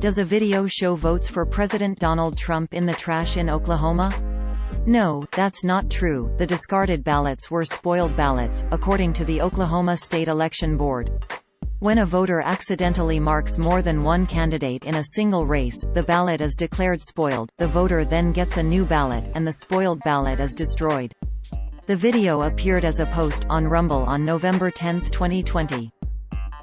Does a video show votes for President Donald Trump in the trash in Oklahoma? No, that's not true. The discarded ballots were spoiled ballots, according to the Oklahoma State Election Board. When a voter accidentally marks more than one candidate in a single race, the ballot is declared spoiled, the voter then gets a new ballot, and the spoiled ballot is destroyed. The video appeared as a post on Rumble on November 10, 2020.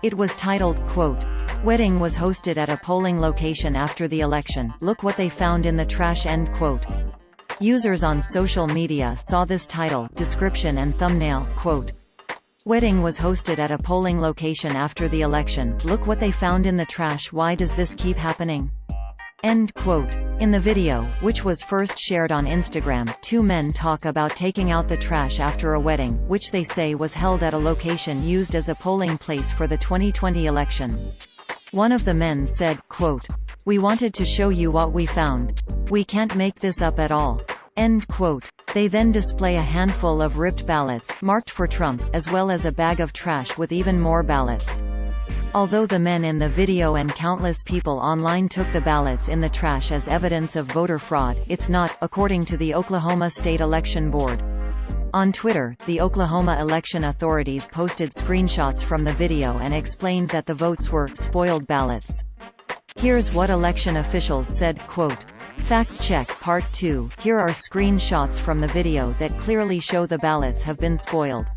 It was titled, quote, "Wedding was hosted at a polling location after the election, look what they found in the trash," end quote. Users on social media saw this title, description and thumbnail, quote, "Wedding was hosted at a polling location after the election, look what they found in the trash, why does this keep happening?" End quote. In the video, which was first shared on Instagram, two men talk about taking out the trash after a wedding, which they say was held at a location used as a polling place for the 2020 election. One of the men said, quote, "We wanted to show you what we found. We can't make this up at all." End quote. They then display a handful of ripped ballots, marked for Trump, as well as a bag of trash with even more ballots. Although the men in the video and countless people online took the ballots in the trash as evidence of voter fraud, it's not, according to the Oklahoma State Election Board. On Twitter, the Oklahoma election authorities posted screenshots from the video and explained that the votes were spoiled ballots. Here's what election officials said, quote, "Fact check Part 2, here are screenshots from the video that clearly show the ballots have been spoiled.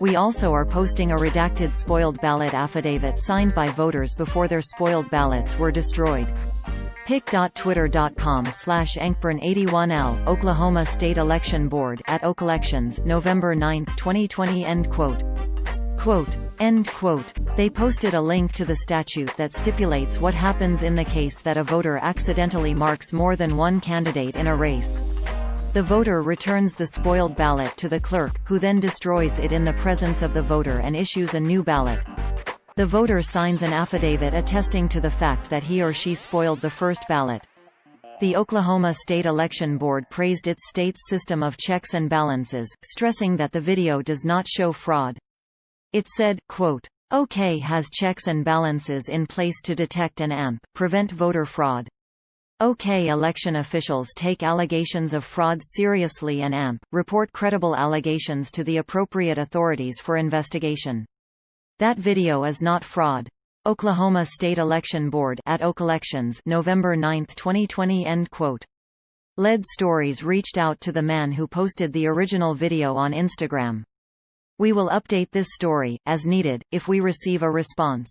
We also are posting a redacted spoiled ballot affidavit signed by voters before their spoiled ballots were destroyed." pic.twitter.com/Enkburn81L, Oklahoma State Election Board, @Okelections, November 9, 2020, end quote. Quote, end quote. They posted a link to the statute that stipulates what happens in the case that a voter accidentally marks more than one candidate in a race. The voter returns the spoiled ballot to the clerk, who then destroys it in the presence of the voter and issues a new ballot. The voter signs an affidavit attesting to the fact that he or she spoiled the first ballot. The Oklahoma State Election Board praised its state's system of checks and balances, stressing that the video does not show fraud. It said, quote, "OK has checks and balances in place to detect and prevent voter fraud. OK election officials take allegations of fraud seriously and report credible allegations to the appropriate authorities for investigation. That video is not fraud. Oklahoma State Election Board, @Okelections, November 9, 2020, end quote." Lead Stories reached out to the man who posted the original video on Instagram. "We will update this story, as needed, if we receive a response."